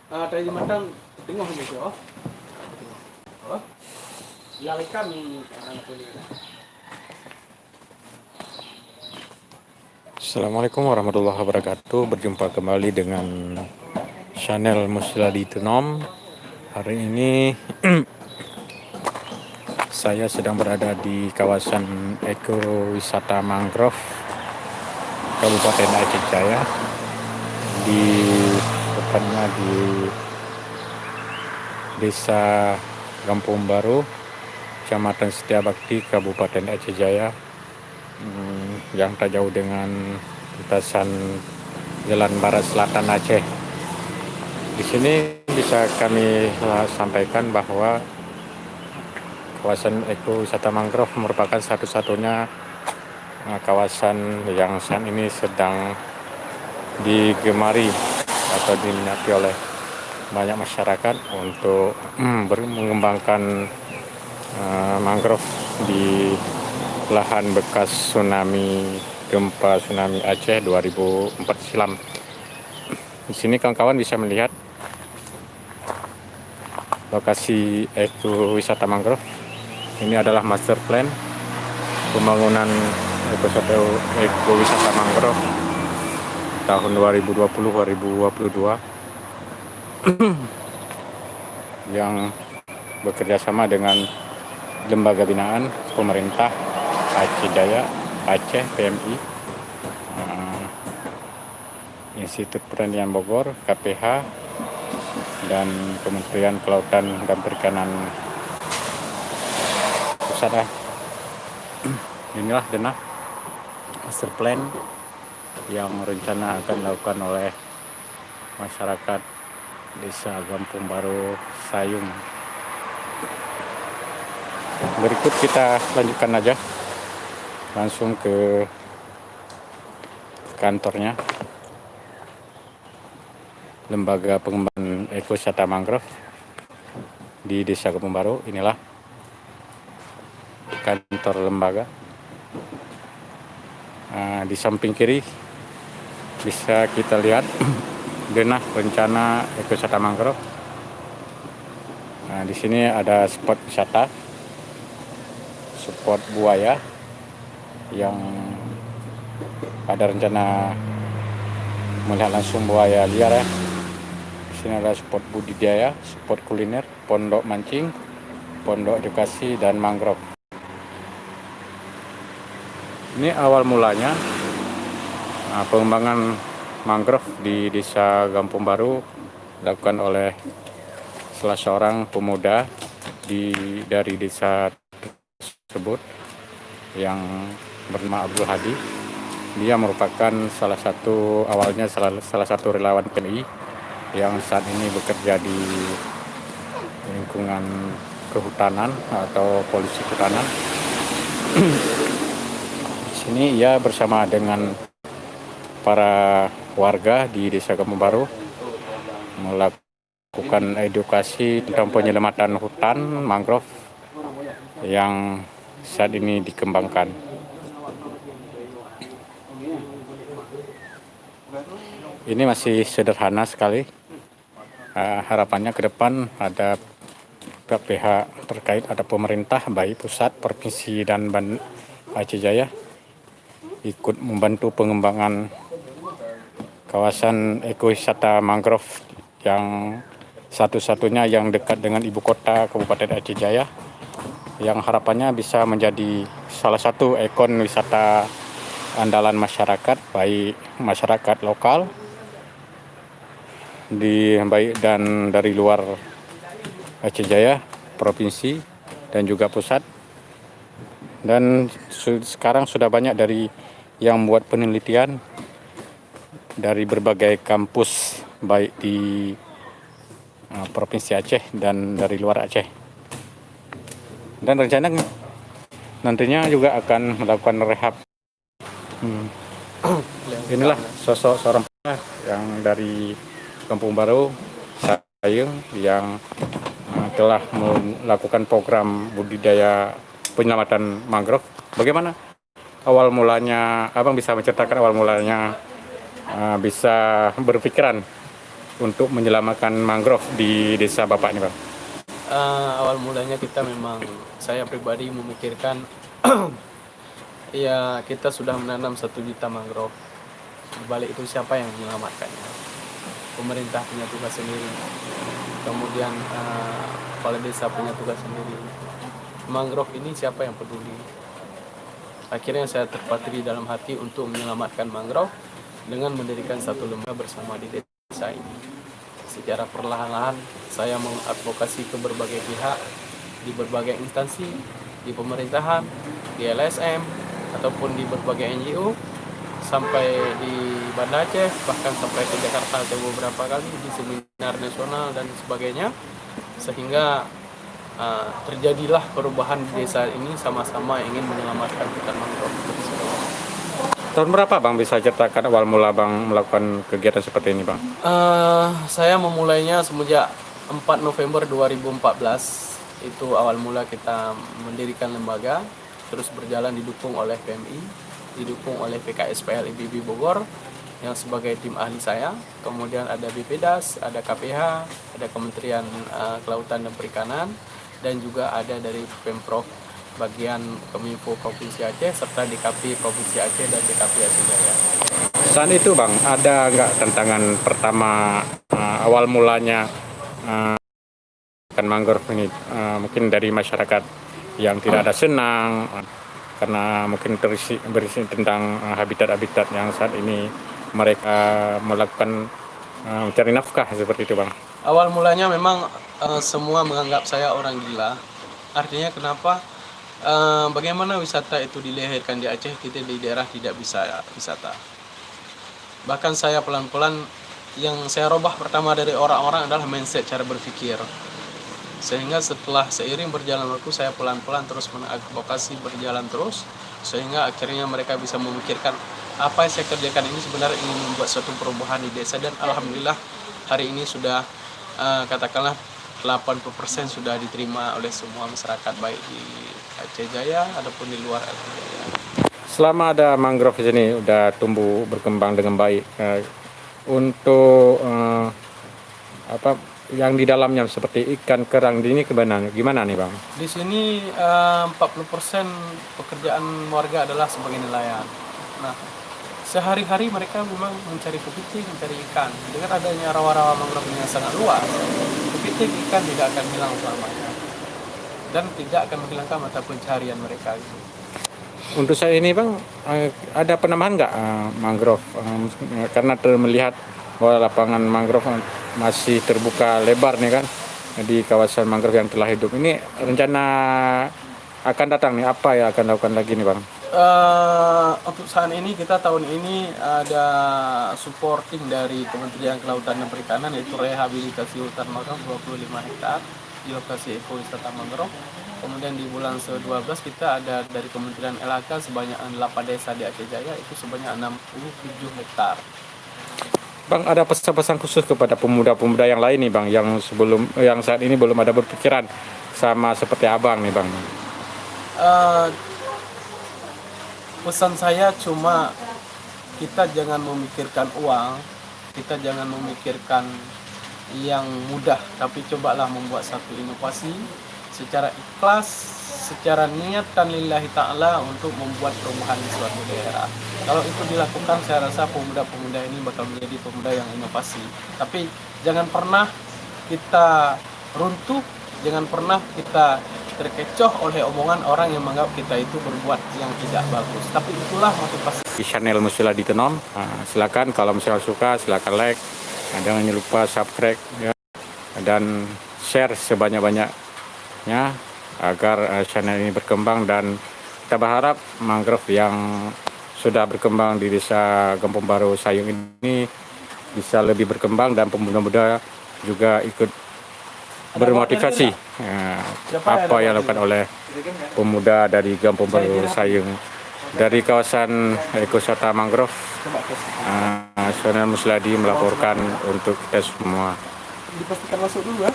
Tayo di matang tengok ni oh. Oh. Lalikan anak ko nila. Assalamualaikum warahmatullahi wabarakatuh. Berjumpa kembali dengan channel Musladi Tenom. Hari ini saya sedang berada di kawasan ekowisata mangrove Kabupaten Aceh Jaya, di tepatnya di Desa Kampung Baru, Kecamatan Setiabakti, Kabupaten Aceh Jaya, yang tak jauh dengan lintasan Jalan Barat Selatan Aceh. Di sini bisa kami sampaikan bahwa kawasan ekowisata mangrove merupakan satu-satunya kawasan yang saat ini sedang digemari atau diminati oleh banyak masyarakat untuk mengembangkan mangrove di lahan bekas gempa tsunami Aceh 2004 silam. Di sini kawan-kawan bisa melihat lokasi ekowisata mangrove. Ini adalah master plan pembangunan ekowisata mangrove tahun 2020-2022 yang bekerja sama dengan lembaga binaan pemerintah Aceh Jaya, Aceh PMI, Institut Pertanian Bogor, KPH, dan Kementerian Kelautan dan Perikanan pusat. Inilah denah master plan yang rencana akan dilakukan oleh masyarakat Desa Kampung Baru Sayung. Berikut kita lanjutkan aja langsung ke kantornya Lembaga Pengembangan Ekowisata Mangrove di Desa Kampung Baru. Inilah kantor lembaga. Di samping kiri bisa kita lihat denah rencana ekowisata mangrove. Di sini ada spot wisata, spot buaya yang ada rencana melihat langsung buaya liar ya. Di sini ada spot budidaya, spot kuliner, pondok mancing, pondok edukasi, dan mangrove. Ini awal mulanya pengembangan mangrove di Desa Kampung Baru dilakukan oleh salah seorang pemuda dari desa tersebut yang bernama Abdul Hadi. Dia merupakan salah satu relawan PNI yang saat ini bekerja di lingkungan kehutanan atau polisi kehutanan. Di sini ia bersama dengan para warga di Desa Kampung Baru melakukan edukasi tentang penyelamatan hutan mangrove yang saat ini dikembangkan. Ini masih sederhana sekali. Harapannya ke depan ada pihak terkait, ada pemerintah baik pusat, provinsi, dan Aceh Jaya ikut membantu pengembangan kawasan ekowisata mangrove yang satu-satunya yang dekat dengan ibu kota Kabupaten Aceh Jaya, yang harapannya bisa menjadi salah satu ikon wisata andalan masyarakat, baik masyarakat lokal baik dan dari luar Aceh Jaya, provinsi, dan juga pusat. Dan sekarang sudah banyak dari yang membuat penelitian dari berbagai kampus baik di Provinsi Aceh dan dari luar Aceh. Dan rencana nantinya juga akan melakukan rehab. Inilah sosok seorang yang dari Kampung Baru Sayung yang telah melakukan program budidaya penyelamatan mangrove. Bagaimana awal mulanya, Abang bisa menceritakan awal mulanya bisa berpikiran untuk menyelamatkan mangrove di desa Bapak ini, Bang? Awal mulanya kita memang, saya pribadi memikirkan ya kita sudah menanam 1 juta mangrove. Di balik itu siapa yang menyelamatkannya? Pemerintah punya tugas sendiri. Kemudian kepala desa punya tugas sendiri. Mangrove ini siapa yang peduli? Akhirnya saya terpatri dalam hati untuk menyelamatkan mangrove dengan mendirikan satu lembaga bersama di desa ini. Secara perlahan-lahan saya mengadvokasi ke berbagai pihak, di berbagai instansi, di pemerintahan, di LSM, ataupun di berbagai NGO, sampai di Banda Aceh, bahkan sampai ke Jakarta beberapa kali di seminar nasional dan sebagainya, sehingga terjadilah perubahan di desa ini, sama-sama ingin menyelamatkan hutan mangrove. Tahun berapa, Bang, bisa ceritakan awal mula Bang melakukan kegiatan seperti ini, Bang? Saya memulainya semenjak 4 November 2014. Itu awal mula kita mendirikan lembaga, terus berjalan didukung oleh PMI, didukung oleh PKSPL IPB Bogor yang sebagai tim ahli saya, kemudian ada BPDAS, ada KPH, ada Kementerian Kelautan dan Perikanan, dan juga ada dari Pemprov bagian Kominfo Provinsi Aceh, serta DKP Provinsi Aceh dan DKP Aceh Jaya. Saat itu, Bang, ada nggak tantangan pertama awal mulanya mangrove ini, mungkin dari masyarakat yang tidak ada senang karena mungkin berisi tentang habitat-habitat yang saat ini mereka melakukan mencari nafkah seperti itu, Bang? Awal mulanya memang semua menganggap saya orang gila. Artinya kenapa? Bagaimana wisata itu dilahirkan di Aceh, kita di daerah tidak bisa wisata. Bahkan saya pelan-pelan, yang saya robah pertama dari orang-orang adalah mindset, cara berpikir. Sehingga setelah seiring berjalan waktu, saya pelan-pelan terus mengadvokasi, berjalan terus, sehingga akhirnya mereka bisa memikirkan apa yang saya kerjakan ini sebenarnya ingin membuat suatu perubahan di desa. Dan alhamdulillah hari ini sudah katakanlah 80% sudah diterima oleh semua masyarakat, baik di Aceh Jaya ataupun di luar Aceh Jaya. Selama ada mangrove di sini udah tumbuh berkembang dengan baik, untuk apa yang di dalamnya seperti ikan, kerang ini gimana nih, Bang? Di sini 40% pekerjaan warga adalah sebagai nelayan. Nah, sehari-hari mereka memang mencari kepiting, mencari ikan. Dengan adanya rawa-rawa mangrove yang sangat luas, kepiting ikan tidak akan hilang selamanya dan tidak akan menghilangkan mata pencaharian mereka. Untuk saya ini, Bang, ada penambahan nggak mangrove? Karena melihat bahwa lapangan mangrove masih terbuka lebar nih kan di kawasan mangrove yang telah hidup. Ini rencana akan datang nih, apa yang akan lakukan lagi nih, Bang? Untuk saat ini, kita tahun ini ada supporting dari Kementerian Kelautan dan Perikanan, yaitu rehabilitasi hutan mangrove 25 hektar di lokasi ekowisata mangrove. Kemudian di bulan ke-12 kita ada dari Kementerian LHK sebanyak 8 desa di Aceh Jaya, itu sebanyak 67 hektar. Bang, ada pesan-pesan khusus kepada pemuda-pemuda yang lain nih, Bang, yang saat ini belum ada berpikiran sama seperti Abang nih, Bang? Pesan saya cuma, kita jangan memikirkan uang, kita jangan memikirkan yang mudah, tapi cobalah membuat satu inovasi secara ikhlas, secara niatan lillahi ta'ala untuk membuat perubahan di suatu daerah. Kalau itu dilakukan, saya rasa pemuda-pemuda ini bakal menjadi pemuda yang inovasi. Tapi jangan pernah kita runtuh, jangan pernah kita terkecoh oleh omongan orang yang menganggap kita itu berbuat yang tidak bagus. Tapi itulah motivasi. Di channel Musila di Tenom, silakan kalau misalnya suka silakan like, jangan lupa subscribe ya, dan share sebanyak-banyaknya agar channel ini berkembang, dan kita berharap mangrove yang sudah berkembang di desa Kampung Baru Sayung ini bisa lebih berkembang dan pemuda-pemuda juga ikut bermotivasi apa yang dilakukan oleh pemuda dari Kampung Baru Sayung, dari kawasan ekowisata mangrove. Channel Musladi melaporkan untuk kita semua. Dipastikan masuk dulu ya.